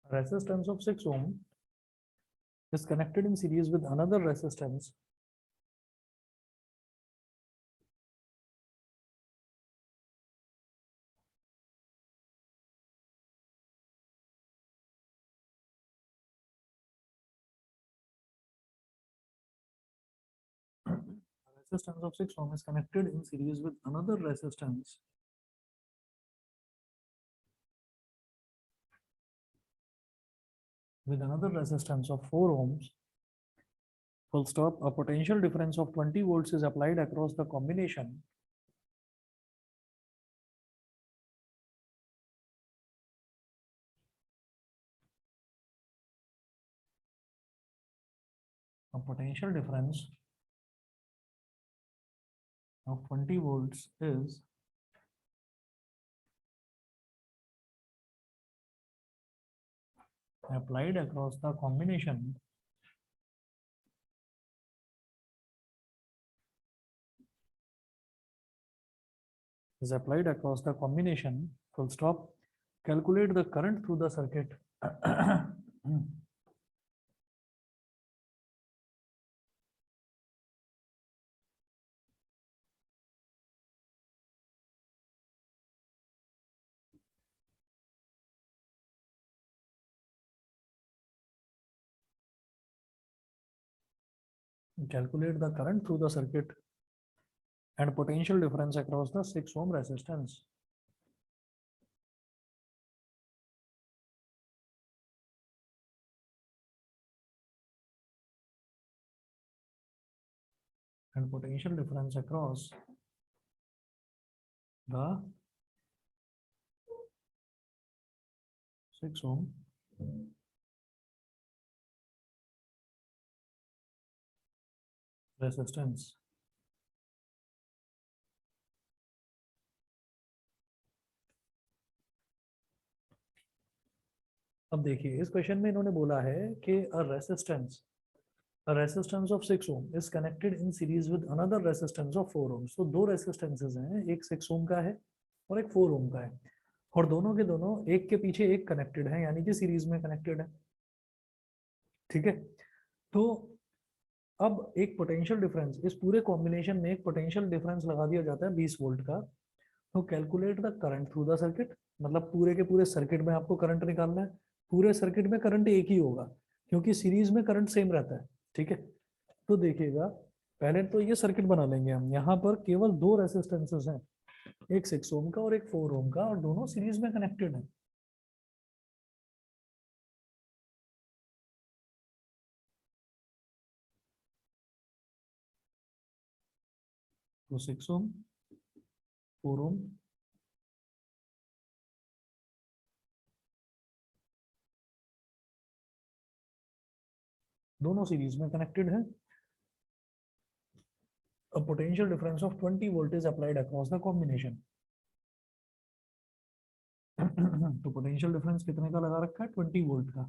resistance of 6 ohm is connected in series with another resistance resistance of 6 ohm is connected in series with another resistance of 4 ohms. Full stop. A potential difference of 20 volts is applied across the combination a potential difference of 20 volts is applied across the combination full stop. Calculate the current through the circuit. Calculate the current through the circuit and potential difference across the 6 ohm resistance. And potential difference across the 6 ohm resistance. अब देखिए इस question में इन्होंने बोला है कि a resistance of 6 ohm is connected in series with another resistance of 4 ohms. तो दो रेसिस्टेंसेस हैं, एक 6 ohm का है और एक 4 ohm का है, और दोनों के दोनों एक के पीछे एक कनेक्टेड है, यानी कि सीरीज में कनेक्टेड है। ठीक है, तो अब एक पोटेंशियल डिफरेंस, इस पूरे कॉम्बिनेशन में एक पोटेंशियल डिफरेंस लगा दिया जाता है 20 वोल्ट का। तो calculate the current through the circuit, मतलब पूरे के पूरे सर्किट में आपको करंट निकालना है। पूरे सर्किट में करंट एक ही होगा क्योंकि सीरीज में करंट सेम रहता है। ठीक है, तो देखिएगा पहले तो ये सर्किट बना लेंगे हम। यहाँ पर केवल दो रेसिस्टेंसेस हैं, एक 6 ओम का और एक 4 ओम का, और दोनों सीरीज में कनेक्टेड है। तो 6 ओम 4 ओम दोनों सीरीज में कनेक्टेड है। A potential difference of 20 volt is applied across the combination. तो पोटेंशियल डिफरेंस कितने का लगा रखा है? 20 वोल्ट का।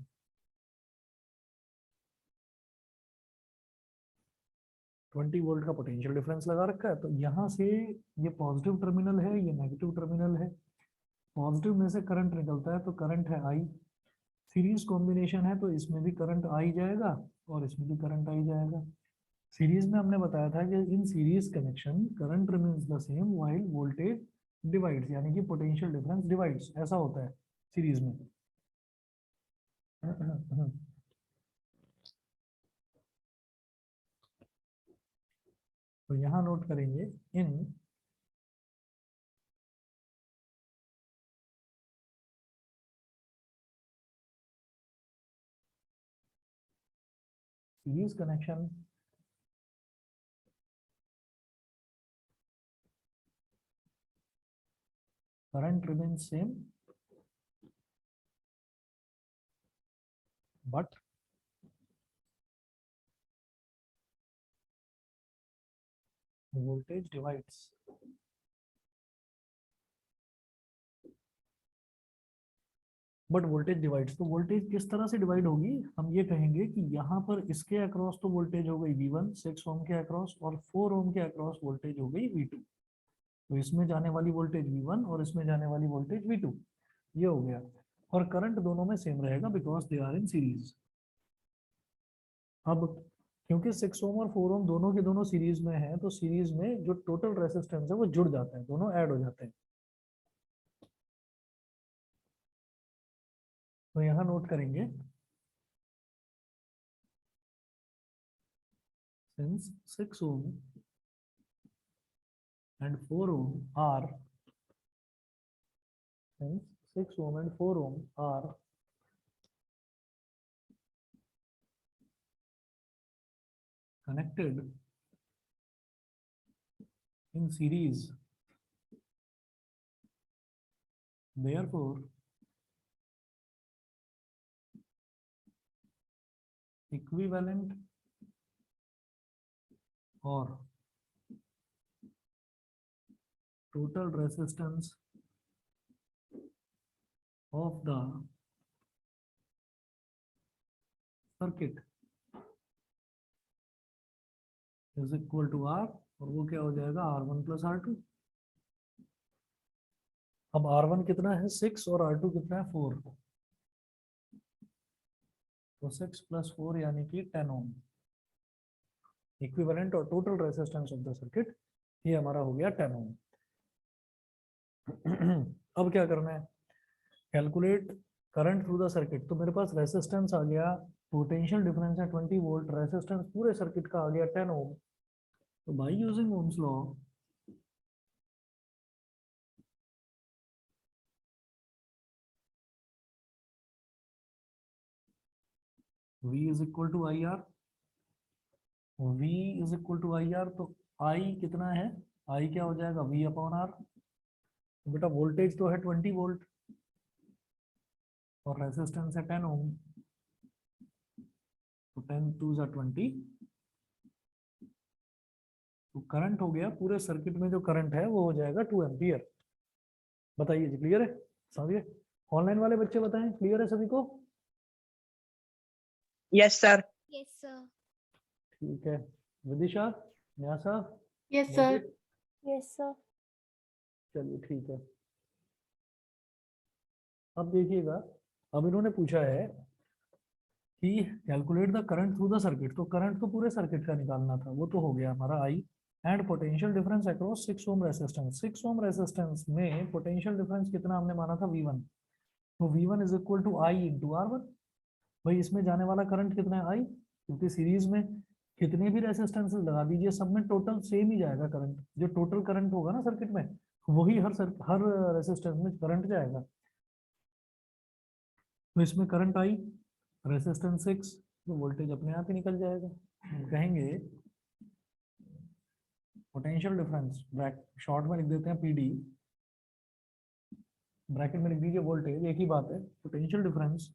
20 वोल्ट का पोटेंशियल डिफरेंस लगा रखा है। तो यहाँ से ये पॉजिटिव टर्मिनल है, ये नेगेटिव टर्मिनल है। पॉजिटिव में से करंट निकलता है तो करंट है आई। सीरीज कॉम्बिनेशन है तो इसमें भी करंट आई जाएगा और इसमें भी करंट आई जाएगा। सीरीज में हमने बताया था कि in series connection current remains the same while voltage divides, यानी कि पोटेंशियल डिफरेंस डिवाइड्स, ऐसा होता है सीरीज में। तो यहां नोट करेंगे in series connection current remains same but voltage divides। But voltage divides, तो वोल्टेज किस तरह से डिवाइड होगी? हम ये कहेंगे कि यहाँ पर इसके अक्रॉस तो वोल्टेज हो गई V1 6 ओम के अक्रॉस, और 4 ओम के अक्रॉस वोल्टेज हो गई V2। तो इसमें जाने वाली वोल्टेज V1 और इसमें जाने वाली वोल्टेज V2, ये हो गया। और करंट दोनों में सेम रहेगा because they are in series. अब क्योंकि 6 ओम और 4 ओम दोनों के दोनों सीरीज में है, तो सीरीज में जो टोटल रेसिस्टेंस है वो जुड़ जाते हैं, दोनों ऐड हो जाते हैं। तो यहाँ नोट करेंगे, since 6 ohm and 4 ohm are since 6 ohm and 4 ohm are connected in series, therefore equivalent or total resistance of the circuit is equal to R, और वो क्या हो जाएगा R1 प्लस R2। अब R1 कितना है 6 और R2 कितना है 4, तो 6 प्लस 4 यानी कि 10 ओम। इक्विवेलेंट और total resistance of the circuit ये हमारा हो गया 10 ओम। अब क्या करना है, calculate current through the circuit. तो मेरे पास रेजिस्टेंस आ गया, पोटेंशियल डिफरेंस है 20 वोल्ट, रेजिस्टेंस पूरे सर्किट का आ गया 10 ओम। तो by using Ohm's law V is equal to I R, V is equal to I R. तो I कितना है, I क्या हो जाएगा V अपॉन आर। तो बेटा वोल्टेज तो है 20 वोल्ट और रेजिस्टेंस है 10 ओम, तो 10 टू जा 20, तो करंट हो गया पूरे सर्किट में जो करंट है वो हो जाएगा 2 एम्पियर। बताइए जी, क्लियर है समझिए। ऑनलाइन वाले बच्चे बताएं क्लियर है सभी को। Yes sir. Yes sir. ठीक है, Vidisha, Nyasa, yes sir. Yes sir. चलिए ठीक है। अब देखिएगा, अब इन्होंने पूछा है कि calculate the current through the circuit. तो करंट तो पूरे सर्किट का निकालना था, वो तो हो गया हमारा I. And potential difference across 6 ohm resistance. 6 ohm resistance में पोटेंशियल डिफरेंस कितना हमने माना था V1, तो V1 is equal to I into R1। भाई इसमें जाने वाला करंट कितना है I, क्योंकि सीरीज में कितने भी रेजिस्टेंसेस लगा दीजिए सब में टोटल सेम ही जाएगा करंट। जो टोटल करंट होगा ना सर्किट में वही हर रेजिस्टेंस में करंट जाएगा। तो इसमें करंट आई, रेजिस्टेंस 6, तो वोल्टेज अपने आप ही निकल जाएगा। हम कहेंगे पोटेंशियल डिफरेंस, शॉर्ट में लिख देते हैं PD, ब्रैकेट में लिख दीजिए वोल्टेज, एक ही बात है, potential difference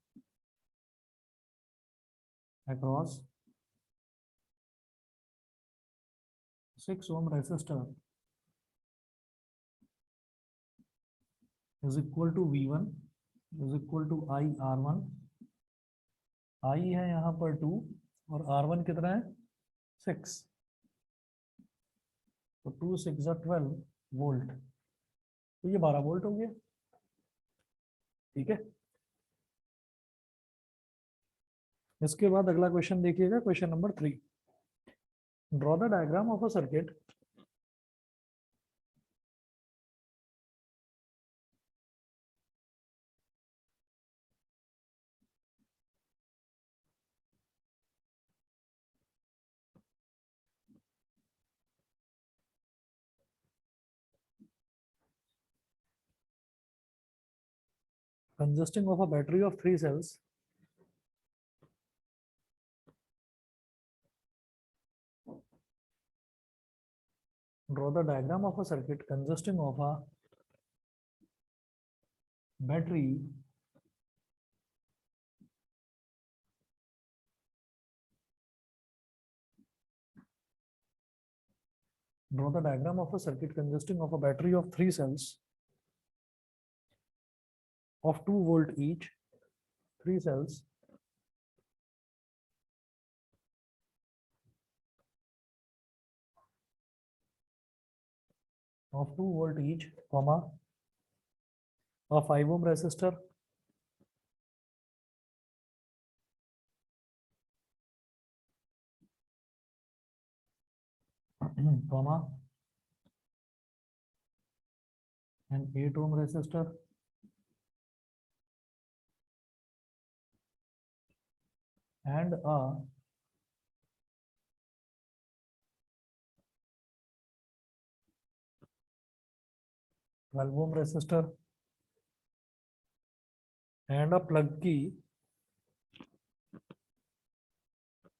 across 6 ohm resistor is equal to V1 is equal to I R1। I है यहाँ पर 2 और R1 कितना है 6, तो 2 6 12 वोल्ट, तो ये 12 वोल्ट हो गया। ठीक है, इसके बाद अगला क्वेश्चन देखिएगा, question number 3। Draw the diagram of a circuit consisting of a battery of 3 cells draw the diagram of a circuit consisting of a battery draw the diagram of a circuit consisting of a battery of 3 cells of 2 volt each, 3 cells of 2 volt each, comma, a 5 ohm resistor comma an 8 ohm resistor and a 12 ohm resistor and a plug key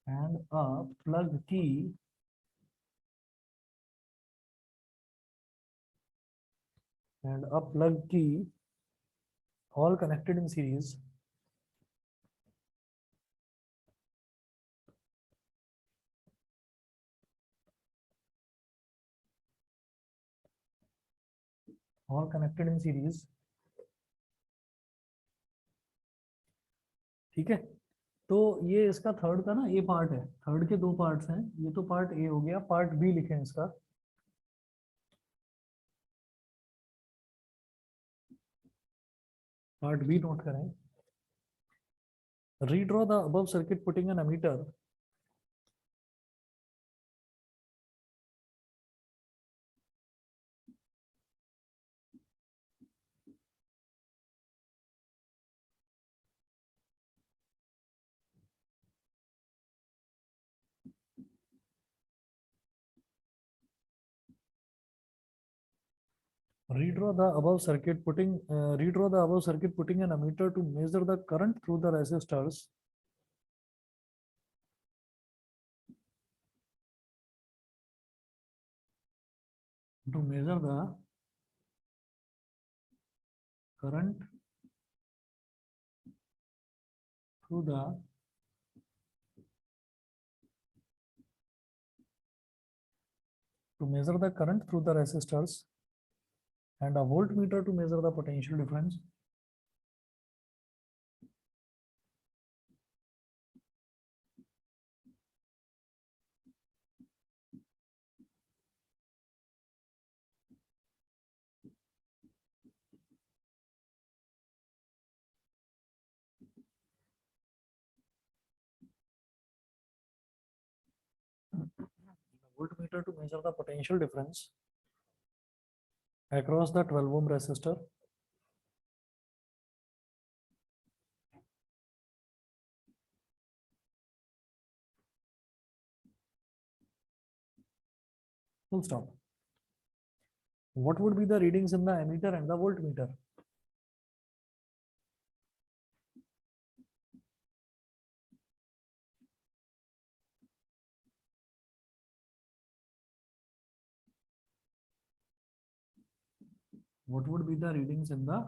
and a plug key and a plug key all connected in series all connected in series। ठीक है, तो ये इसका third का ना ए part है, third के दो पार्ट्स हैं, ये तो पार्ट ए हो गया, पार्ट बी लिखें इसका। पार्ट बी नोट करें, redraw the above circuit putting an ammeter redraw the above circuit putting an ammeter to measure the current through the resistors to measure the current through the resistors and a voltmeter to measure the potential difference। Voltmeter to measure the potential difference across the 12 ohm resistor full stop। What would be the readings in the ammeter and the voltmeter? What would be the readings in the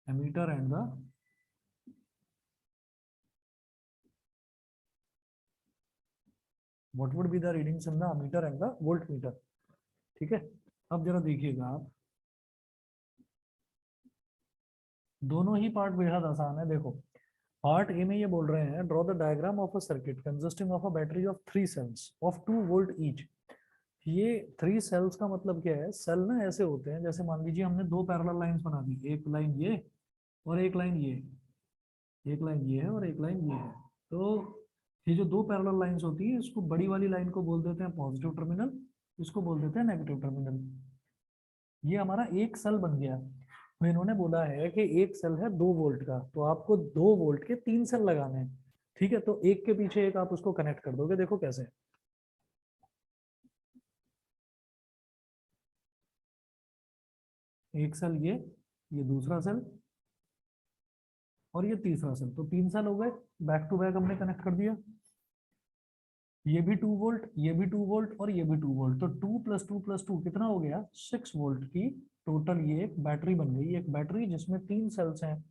ammeter and the ammeter and the voltmeter? ठीक है, अब जरा देखिएगा आप, दोनों ही part बेहद आसान है। देखो, पार्ट ए में ये बोल रहे हैं draw the diagram of a circuit consisting of a battery of 3 cells of 2 volt each. ये 3 सेल्स का मतलब क्या है, सेल ना ऐसे होते हैं, जैसे मान लीजिए हमने दो पैरेलल लाइंस बना दी, एक लाइन ये और एक लाइन ये, एक लाइन ये है और एक लाइन ये है। तो ये जो दो पैरेलल लाइंस होती है, इसको बड़ी वाली लाइन को बोल देते हैं पॉजिटिव टर्मिनल, इसको बोल देते हैं नेगेटिव टर्मिनल। ये हमारा एक सेल बन गया। तो इन्होंने बोला है कि एक सेल है 2 वोल्ट का, तो आपको 2 वोल्ट के 3 सेल लगाने हैं। ठीक है, तो एक के पीछे एक आप उसको कनेक्ट कर दोगे, देखो कैसे। एक सेल ये दूसरा सेल और ये तीसरा सेल, तो 3 सेल हो गए, बैक टू बैक हमने कनेक्ट कर दिया। ये भी 2 वोल्ट, ये भी 2 वोल्ट और ये भी 2 वोल्ट, तो 2 + 2 + 2 कितना हो गया, 6 वोल्ट की टोटल ये एक बैटरी बन गई। एक बैटरी जिसमें 3 सेल्स हैं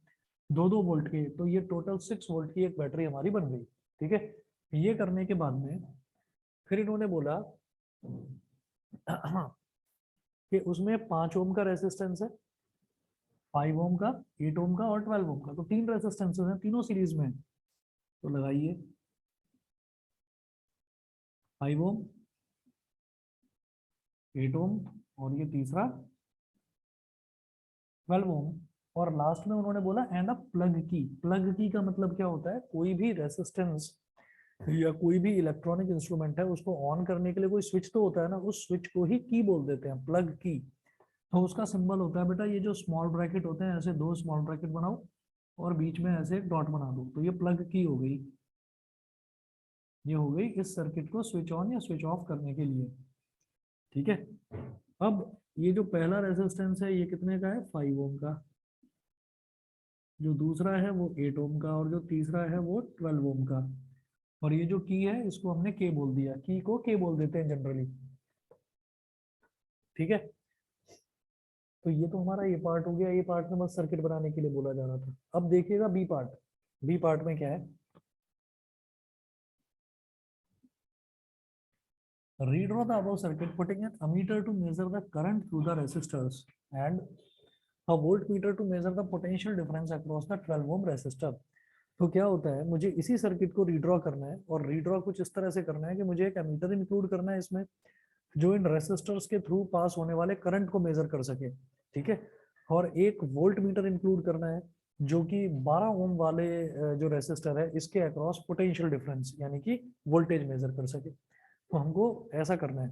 2-2 वोल्ट के, तो ये टोटल 6 वोल्ट की एक बैटरी हमारी बन गई। ठीक है, ये करने के बाद में फिर इन्होंने बोला कि उसमें 5 ओम का रेजिस्टेंस है, 5 ओम का, 8 ओम का और 12 ओम का, तो 3 रेजिस्टेंसेस हैं, तीनों सीरीज में। तो लगाइए 5 ओम, 8 ओम और ये तीसरा 12 ओम। और लास्ट में उन्होंने बोला एंड अ प्लग की। प्लग की का मतलब क्या होता है, कोई भी रेसिस्टेंस या कोई भी इलेक्ट्रॉनिक इंस्ट्रूमेंट है उसको ऑन करने के लिए कोई स्विच तो होता है ना, उस स्विच को ही की बोल देते हैं, प्लग की। तो उसका सिंबल होता है बेटा ये जो स्मॉल ब्रैकेट होते हैं, ऐसे दो स्मॉल ब्रैकेट बनाओ और बीच में ऐसे एक डॉट बना दो, तो ये प्लग की हो गई। ये हो गई इस सर्किट को स्विच ऑन या स्विच ऑफ करने के लिए। ठीक है। अब ये जो पहला रेजिस्टेंस है ये कितने का है, 5 ओम का। जो दूसरा है वो 8 ओम का, और जो तीसरा है वो 12 ओम का। और ये जो की है इसको हमने के बोल दिया, की को के बोल देते हैं जनरली। ठीक है। तो ये तो हमारा ये पार्ट हो गया, ये पार्ट में बस सर्किट बनाने के लिए बोला जा रहा था। अब देखिएगा बी पार्ट। बी पार्ट में क्या है, redraw the above circuit putting an ammeter to measure the current through the resistors and a voltmeter to measure the potential difference across the 12 ohm resistor। तो क्या होता है, मुझे इसी सर्किट को रीड्रॉ करना है, और रीड्रॉ कुछ इस तरह से करना है कि मुझे एक एमीटर इंक्लूड करना है इसमें, जो इन रेसिस्टर्स के थ्रू पास होने वाले करंट को मेजर कर सके। ठीक है। और एक वोल्ट मीटर इंक्लूड करना है जो कि 12 ओम वाले जो रेसिस्टर है इसके अक्रॉस पोटेंशियल डिफरेंस यानी कि वोल्टेज मेजर कर सके। तो हमको ऐसा करना है।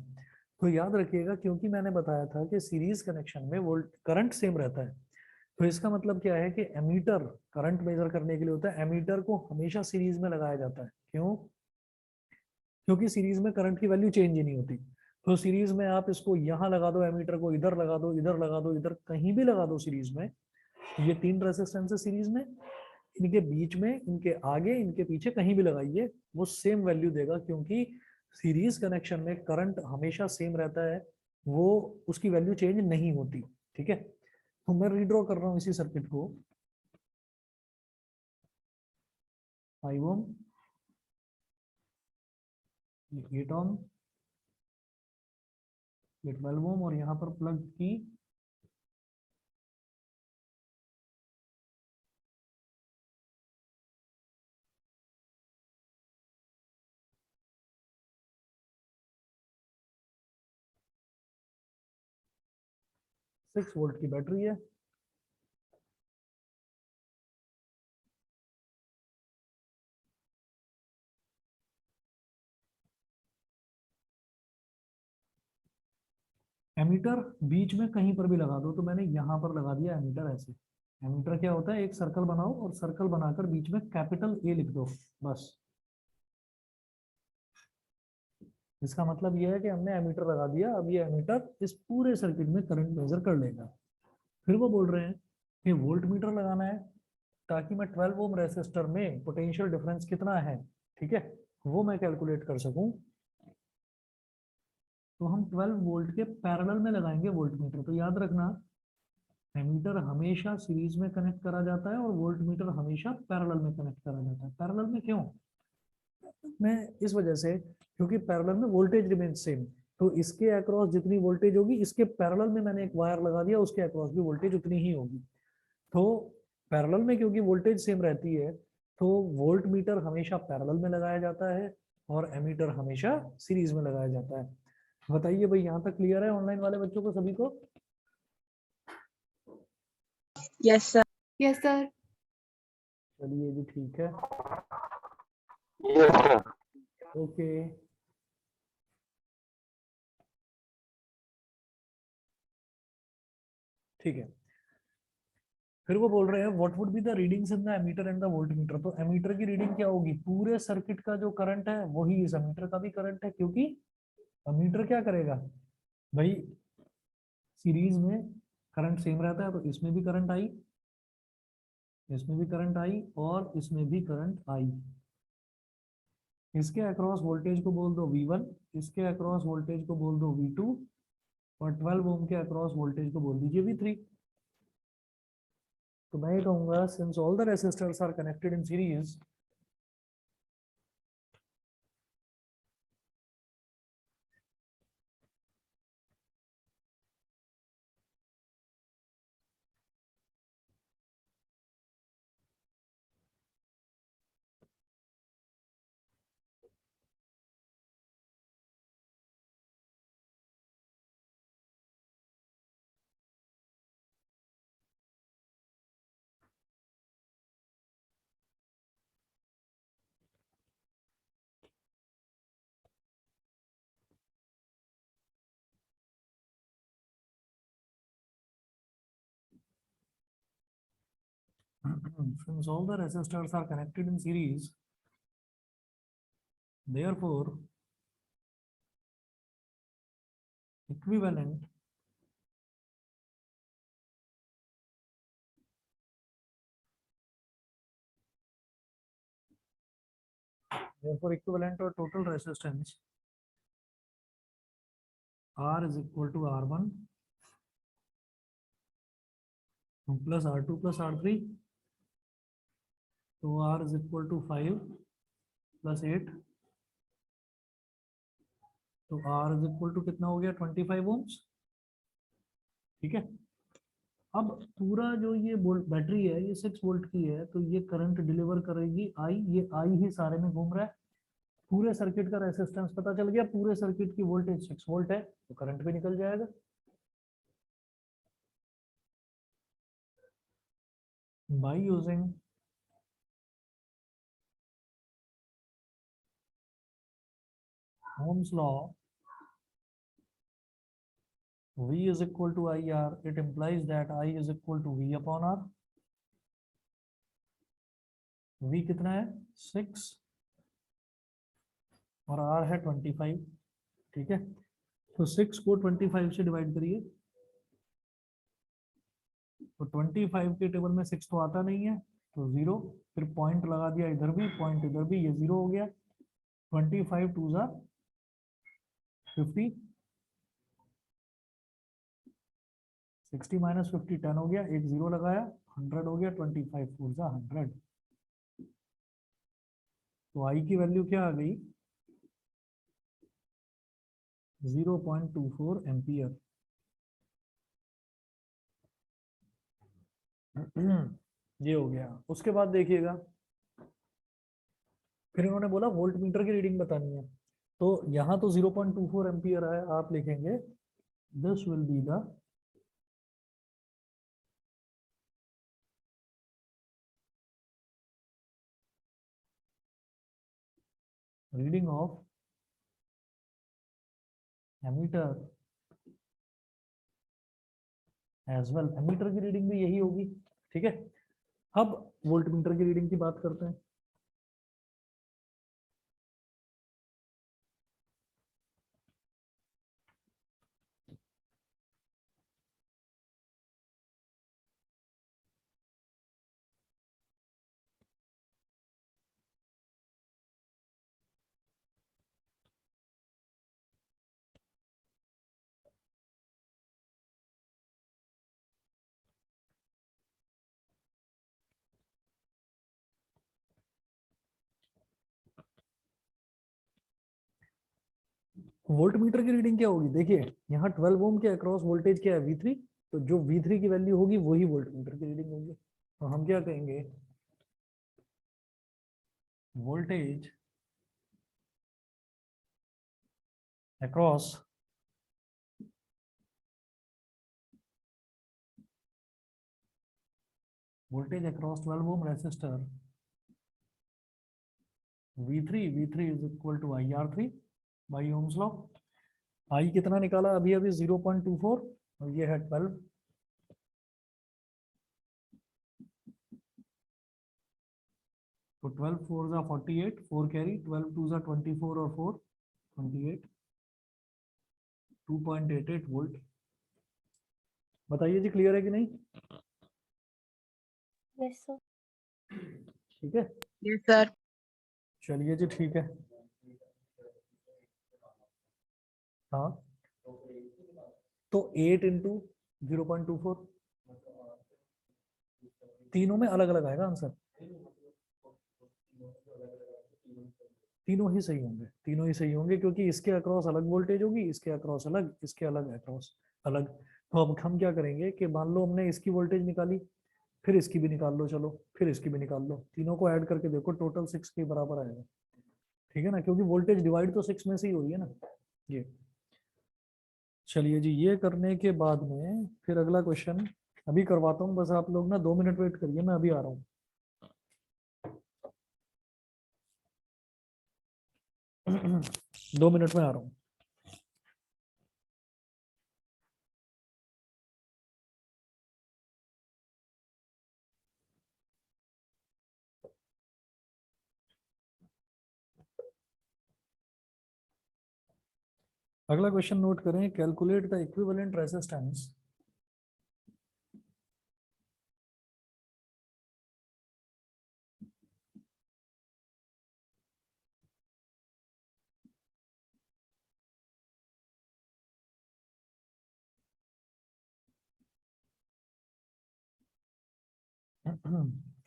तो याद रखिएगा, क्योंकि मैंने बताया था कि सीरीज कनेक्शन में वोल्ट करंट सेम रहता है, तो इसका मतलब क्या है कि एमीटर करंट मेजर करने के लिए होता है। एमीटर को हमेशा सीरीज में लगाया जाता है। क्यों? क्योंकि सीरीज में करंट की वैल्यू चेंज ही नहीं होती। तो सीरीज में आप इसको यहाँ लगा दो, एमीटर को इधर लगा दो, इधर लगा दो, इधर कहीं भी लगा दो सीरीज में। ये तीन रेसिस्टेंस है सीरीज में, इनके बीच में, इनके आगे, इनके पीछे कहीं भी लगाइए वो सेम वैल्यू देगा, क्योंकि सीरीज कनेक्शन में करंट हमेशा सेम रहता है, वो उसकी वैल्यू चेंज नहीं होती। ठीक है। तो मैं रीड्रॉ कर रहा हूँ इसी सर्किट को। 5 ओम, 8 ओम, ये 12 ओम, और यहाँ पर प्लग की 6 वोल्ट की बैटरी है। एमीटर बीच में कहीं पर भी लगा दो, तो मैंने यहां पर लगा दिया एमीटर ऐसे। एमीटर क्या होता है, एक सर्कल बनाओ और सर्कल बनाकर बीच में कैपिटल ए लिख दो, बस। इसका मतलब यह है कि हमने एमीटर लगा दिया, अब ये एमीटर इस पूरे सर्किट में करंट मेजर कर लेगा। फिर वो बोल रहे हैं कि वोल्ट मीटर लगाना है ताकि मैं 12 ओम रेसिस्टर में पोटेंशियल डिफरेंस कितना है, ठीक है, वो मैं कैलकुलेट कर सकूं। तो हम 12 वोल्ट के पैरेलल में लगाएंगे वोल्ट मीटर। तो याद रखना, एमीटर हमेशा सीरीज में कनेक्ट करा जाता है और वोल्ट मीटर हमेशा पैरेलल में कनेक्ट करा जाता है। पैरेलल में क्यों? मैं इस वजह से, क्योंकि पैरेलल में वोल्टेज रिमेन सेम, तो इसके अक्रॉस जितनी वोल्टेज होगी इसके पैरेलल में मैंने एक वायर लगा दिया, उसके अक्रॉस भी वोल्टेज उतनी ही होगी। तो पैरेलल में क्योंकि वोल्टेज सेम रहती है, तो वोल्ट मीटर हमेशा पैरेलल में लगाया जाता है और एमीटर हमेशा सीरीज में लगाया जाता है। बताइए भाई, यहाँ तक क्लियर है ऑनलाइन वाले बच्चों को सभी को? Yes sir. Yes, sir. चलिए जी, ठीक है। ओके। ठीक है। फिर वो बोल रहे हैं what would be the readings in the ammeter and the voltmeter. तो एमीटर की रीडिंग क्या होगी, पूरे सर्किट का जो करंट है वही इस एमीटर का भी करंट है, क्योंकि एमीटर क्या करेगा भाई, सीरीज में करंट सेम रहता है, तो इसमें भी करंट आई, इसमें भी करंट आई, और इसमें भी करंट आई। इसके अक्रॉस वोल्टेज को बोल दो V1, इसके अक्रॉस वोल्टेज को बोल दो V2, और 12 ओम के अक्रॉस वोल्टेज को बोल दीजिए V3। तो मैं ये कहूंगा, since all the resistors are connected in series, Since all the resistors are connected in series, therefore equivalent or total resistance R is equal to R1 plus R2 plus R3. तो R is equal to 5 plus 8. तो R is equal to कितना हो गया 25 ohms. ठीक है. अब पूरा जो ये बैटरी है ये 6 वोल्ट की है, तो ये करंट डिलीवर करेगी I. ये I ही सारे में घूम रहा है. पूरे सर्किट का रेसिस्टेंस पता चल गया, पूरे सर्किट की वोल्टेज 6 वोल्ट है, तो करंट भी निकल जाएगा. By using Ohm's law, V is equal to IR, it implies that I is equal to V upon R. V कितना है 6 और R है 25. ठीक है, तो 6 को 25 से डिवाइड करिए, तो 25 के टेबल में 6 तो आता नहीं है, तो 0. फिर पॉइंट लगा दिया इधर भी, पॉइंट इधर भी, ये 0 हो गया. 25 2 जा 50, 60 माइनस 50 10 हो गया, एक 0 लगाया 100 हो गया. 25 4 जा 100. तो I की वैल्यू क्या आ गई 0.24 एम्पियर. ये हो गया. उसके बाद देखिएगा, फिर इन्होंने बोला वोल्ट मीटर की रीडिंग बतानी है, तो यहाँ तो 0.24 एम्पियर है, आप लिखेंगे this will be the reading of ammeter as well. Ammeter की रीडिंग भी यही होगी. ठीक है, अब वोल्ट मीटर की रीडिंग की बात करते हैं. वोल्ट मीटर की रीडिंग क्या होगी, देखिए यहाँ 12 ओम के अक्रॉस वोल्टेज क्या है V3, तो जो V3 की वैल्यू होगी वही वोल्ट मीटर की रीडिंग होगी. तो हम क्या कहेंगे, voltage across voltage across 12 ohm resistor V3 is equal to IR3 by Ohm's law. I कितना निकाला अभी 0.24 और ये है 12. तो 12 4 जा 48, 4 कैरी, 12 2 जा 24 और 4 28, 2.88 वोल्ट. बताइए जी, क्लियर है कि नहीं? Yes, sir. ठीक है, Yes, sir. चलिए जी, ठीक है. हाँ, तो 8 इंटू 0.24, तीनों में अलग अलग आएगा आंसर. तीनों ही सही होंगे, तीनों ही सही होंगे, क्योंकि इसके अक्रॉस अलग वोल्टेज होगी, इसके अक्रॉस अलग, इसके अलग अक्रॉस अलग. तो अब हम क्या करेंगे कि मान लो हमने इसकी वोल्टेज निकाली, फिर इसकी भी निकाल लो, चलो फिर इसकी भी निकाल लो, तीनों को ऐड करके देखो, टोटल 6 के बराबर आएगा. ठीक है ना, क्योंकि वोल्टेज डिवाइड तो 6 में से ही हो रही है ना. ये चलिए जी, ये करने के बाद में फिर अगला क्वेश्चन अभी करवाता हूँ. बस आप लोग ना 2 मिनट वेट करिए, मैं अभी आ रहा हूँ. 2 मिनट में आ रहा हूँ. अगला क्वेश्चन नोट करें, calculate the equivalent resistance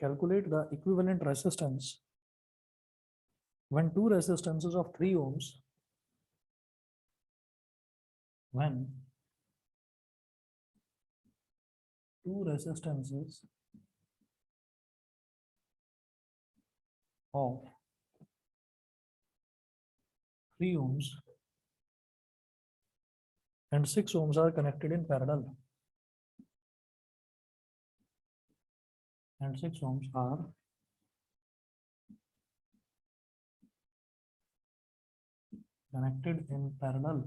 calculate the equivalent resistance when two resistances of 3 ohms when two resistances of 3 ohms and 6 ohms are connected in parallel and 6 ohms are connected in parallel.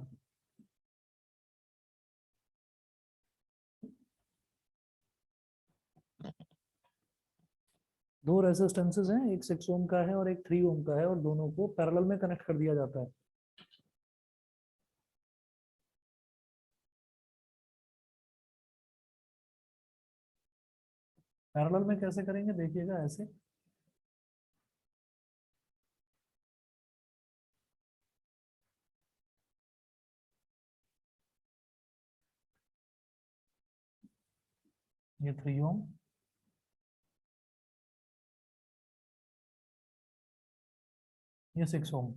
दो resistances हैं, एक 6 ओम का है और एक 3 ओम का है, और दोनों को पैरेलल में कनेक्ट कर दिया जाता है। पैरेलल में कैसे करेंगे देखिएगा, ऐसे ये 3 ओम ये 6 ओम।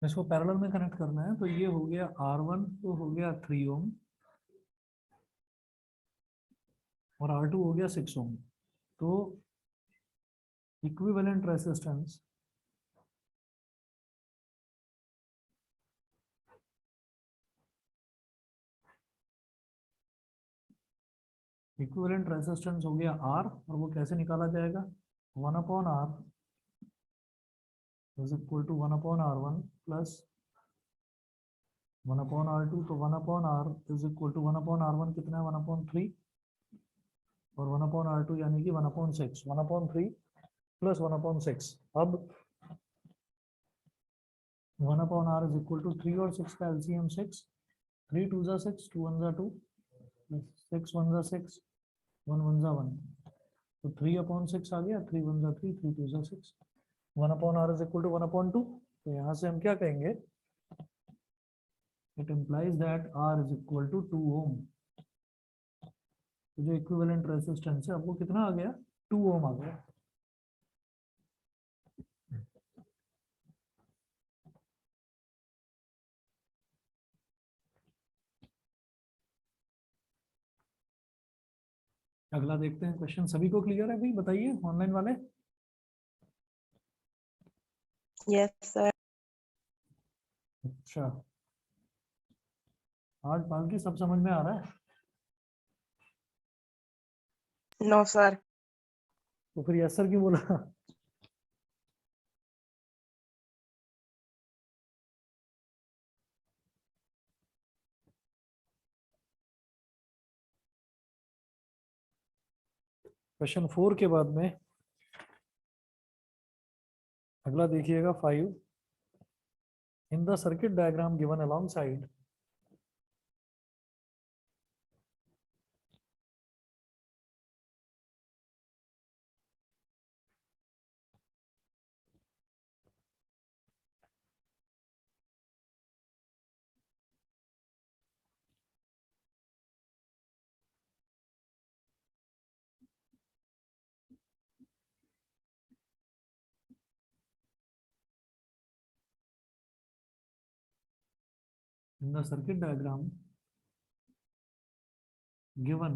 इसको पैरेलल में कनेक्ट करना है, तो ये हो गया R1 तो हो गया 3 ओम और R2 हो गया 6 ओम। तो इक्विवेलेंट रेजिस्टेंस इक्विवेलेंट रेजिस्टेंस हो गया R, और वो कैसे निकाला जाएगा, 1/R is equal to 1/R1 plus 1/R2। तो 1/R is equal to 1/R1 कितना है, 1/3 और 1/R2 यानी कि 1/6, 1/3 प्लस 1/6। अब 1/R इज इक्वल टू 3 और 6 का एलसीएम 6, 3 2 जा 6, 2 1 जा 2, 6 1 जा 6, 1 1 जा 1, तो 3/6 आ गया, 3 1 जा 3, 3 2 जा 6, 1/R इज इक्वल टू 1/2। तो यहाँ से हम क्या कहेंगे, it implies that R is equal to 2 ohm. तो जो इक्विवेलेंट रेजिस्टेंस है अब वो कितना आ गया, 2 ओम आ गया। अगला देखते हैं क्वेश्चन। सभी को क्लियर है भाई, बताइए ऑनलाइन वाले। Yes, sir. अच्छा, आज बाकी सब समझ में आ रहा है, No, sir. तो फिर यस सर क्यों बोला। क्वेश्चन 4 के बाद में अगला देखिएगा 5। In the circuit diagram given alongside in the circuit diagram given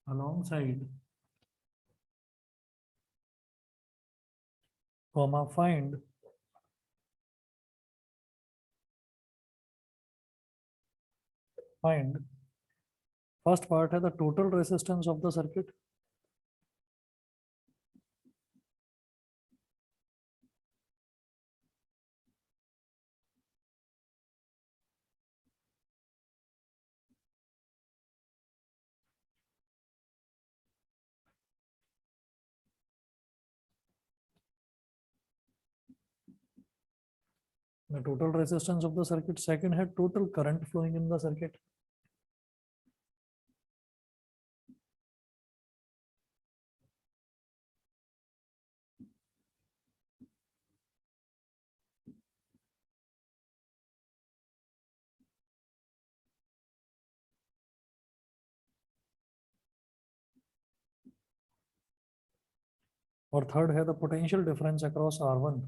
alongside comma find first part है the total resistance of the circuit, The total resistance of the circuit. Second है total current flowing in the circuit. और third है the potential difference across R1.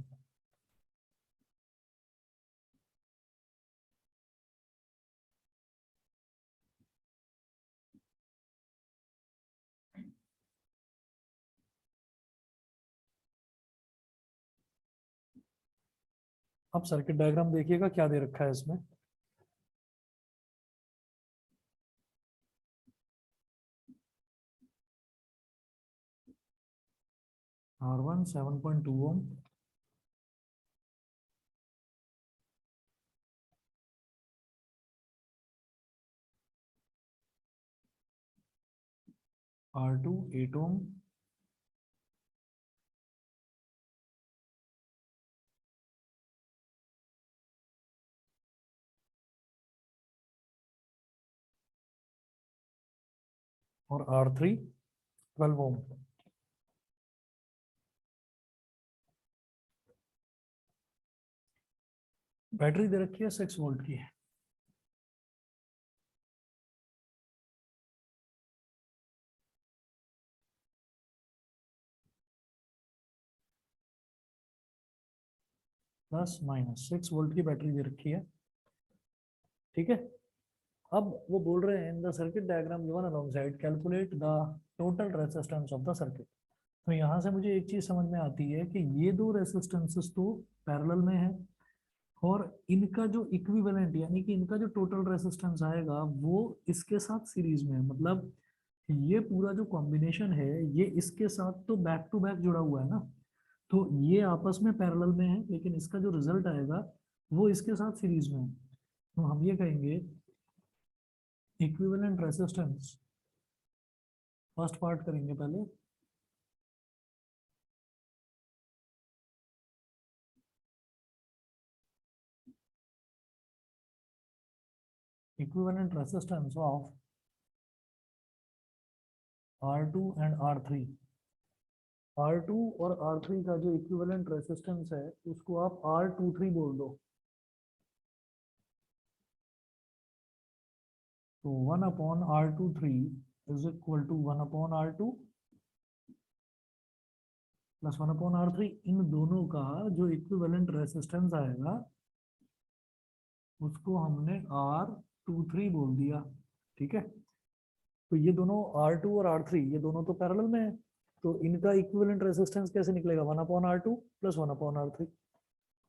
अब circuit diagram देखिएगा क्या दे रखा है इसमें. R1 7.2 ohm, R2 8 ohm, और R3 12 ohm. बैटरी दे रखी है 6 वोल्ट की. प्लस माइनस 6 वोल्ट की बैटरी दे रखी है. ठीक है. अब वो बोल रहे हैं इन the circuit diagram given alongside calculate the total resistance of the circuit. तो यहाँ से मुझे एक चीज समझ में आती है कि ये दो रेजिस्टेंसेस तो पैरेलल में है और इनका जो इक्विवेलेंट यानी कि इनका जो टोटल रेजिस्टेंस आएगा वो इसके साथ सीरीज में है. मतलब ये पूरा जो कॉम्बिनेशन है ये इसके साथ तो बैक टू बैक जुड़ा हुआ है ना. तो ये आपस में पैरेलल में है लेकिन इसका जो रिजल्ट आएगा वो इसके साथ सीरीज में है. तो हम ये कहेंगे इक्विवेलेंट रेजिस्टेंस. फर्स्ट पार्ट करेंगे पहले. Equivalent resistance of R2 and R3. R2 और R3 का जो इक्विवेलेंट रेजिस्टेंस है उसको आप R23 बोल दो. तो 1 upon R23 is equal to 1 upon R2 plus 1 upon R3. इन दोनों का जो इक्विवेलेंट रेजिस्टेंस आएगा उसको हमने R23 बोल दिया. ठीक है. तो ये दोनों R2 और R3 ये दोनों तो पैरेलल में है तो इनका इक्विवेलेंट रेजिस्टेंस कैसे निकलेगा 1 upon R2 plus 1 upon R3.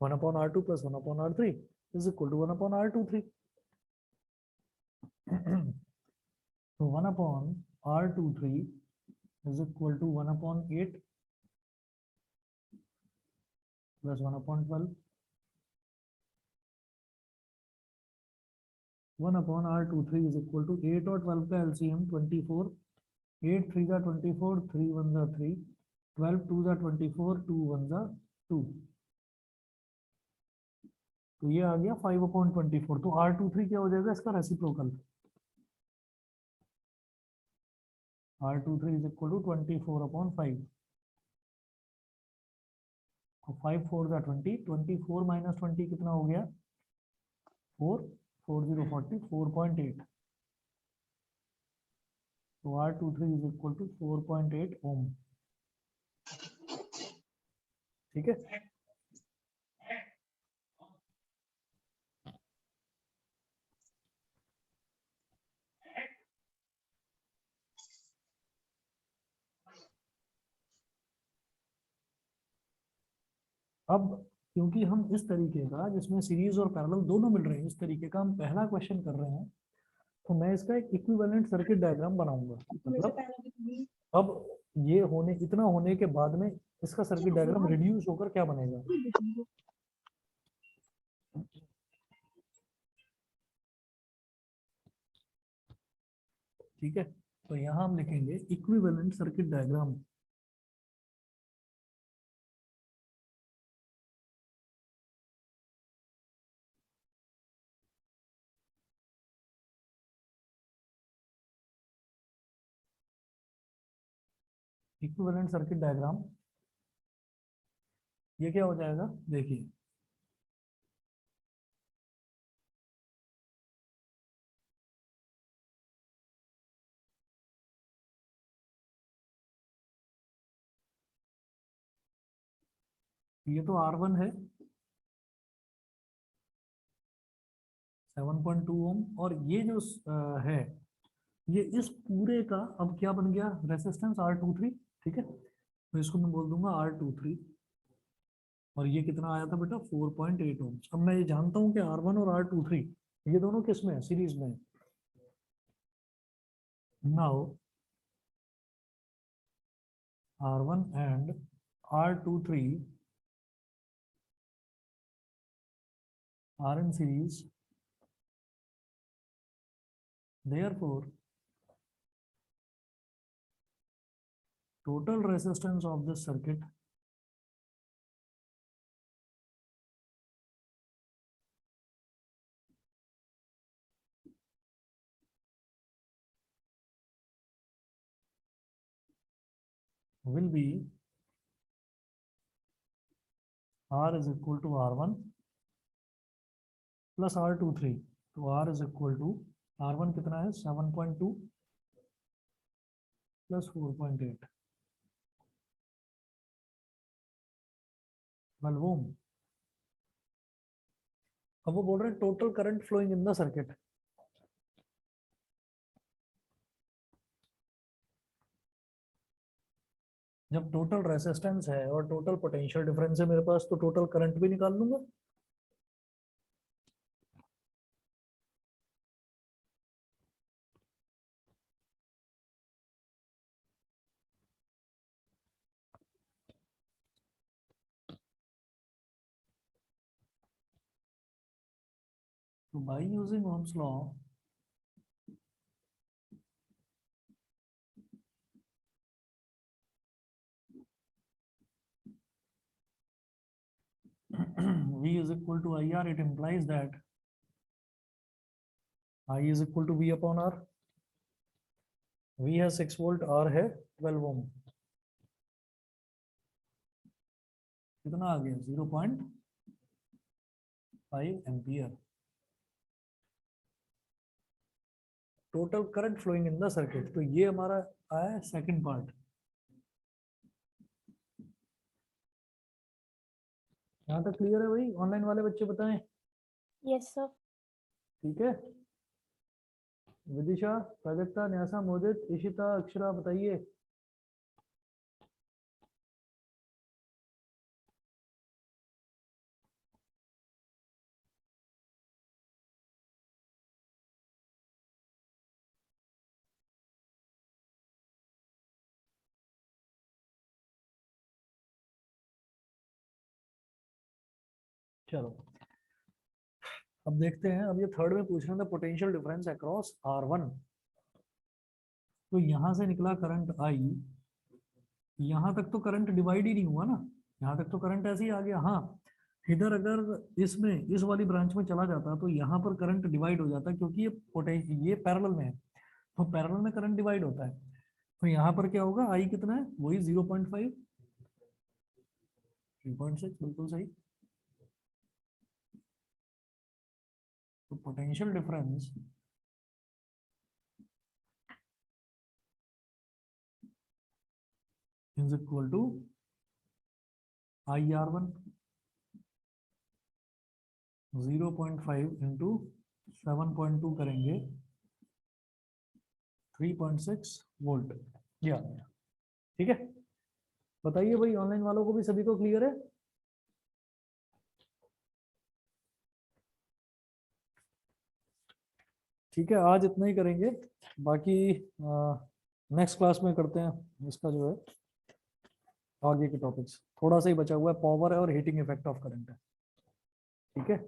1 upon R2 plus 1 upon R3 is equal to 1 upon R23. तो 1 upon R23 is equal to 1 upon 8 plus 1 upon 12. 1 upon R23 is equal to 8 और 12 का LCM 24. 8 3 का 24, 3 1 का 3, 12 2 का 24, 2 1 का 2. तो ये आ गया 5 अपॉन 24. तो R23 क्या हो जाएगा इसका reciprocal. R23 is equal to 24 upon 5. तो 5 4 का 20, 24 माइनस 20 कितना हो गया 4, 4 0 40, 4.8. तो R23 इज इक्वल टू 4.8 ओम. ठीक है. अब क्योंकि हम इस तरीके का जिसमें सीरीज और पैरेलल दोनों मिल रहे हैं इस तरीके का हम पहला क्वेश्चन कर रहे हैं तो मैं इसका एक इक्विवेलेंट सर्किट डायग्राम बनाऊंगा. मतलब अब ये होने इतना होने के बाद में इसका सर्किट डायग्राम रिड्यूस होकर क्या बनेगा. ठीक है. तो यहाँ हम लिखेंगे equivalent circuit diagram. Equivalent circuit diagram, ये क्या हो जाएगा देखिए, ये तो R1 है 7.2 ओम, और ये जो है ये इस पूरे का अब क्या बन गया, रेसिस्टेंस R23, ठीक है, तो इसको मैं बोल दूंगा R23, और ये कितना आया था बेटा 4.8 ओम। अब मैं ये जानता हूँ कि R1 और R23 ये दोनों किस में है, सीरीज में। Now R1 and R23 are in series, therefore total resistance of this circuit will be R is equal to R1 plus R23, तो R is equal to R1 कितना है 7.2 plus 4.8, 12 ओम। अब वो बोल रहे हैं total current flowing in the circuit, जब total resistance है और टोटल पोटेंशियल डिफरेंस है मेरे पास, तो टोटल करंट भी निकाल लूंगा। तो by using Ohm's law, V is equal to IR, it implies that I is equal to V upon R। V है 6 वोल्ट, R है 12 ओम, कितना आ गया 0.5 ampere. Total current flowing in the circuit, तो ये हमारा आया सेकंड पार्ट। यहाँ तक क्लियर है भाई? ऑनलाइन वाले बच्चे बताएं। Yes, sir. ठीक है, विदिशा, प्राजक्ता, न्यासा, मोदित, इशिता, अक्षरा बताइए। चलो अब देखते हैं, अब ये थर्ड में पूछ रहे हैं पोटेंशियल डिफरेंस अक्रॉस R1। तो यहां से निकला करंट I, यहाँ तक तो करंट डिवाइड ही नहीं हुआ ना, यहाँ तक तो करंट ऐसे ही आ गया। हाँ, इधर अगर इसमें इस वाली ब्रांच में चला जाता तो यहाँ पर करंट डिवाइड हो जाता, क्योंकि ये पैरेलल में है, तो पैरेलल में करंट डिवाइड होता है। तो यहाँ पर क्या होगा, I कितना है, वही 0.5, 3.6, बिल्कुल सही। तो potential difference is equal to IR1 0.5 into 7.2 करेंगे 3.6 वोल्ट। या ठीक है, बताइए भाई, ऑनलाइन वालों को भी सभी को क्लियर है? ठीक है, आज इतना ही करेंगे, बाकी नेक्स्ट क्लास में करते हैं इसका जो है आगे के टॉपिक्स। थोड़ा सा ही बचा हुआ है, पावर है और हीटिंग इफेक्ट ऑफ करंट है। ठीक है।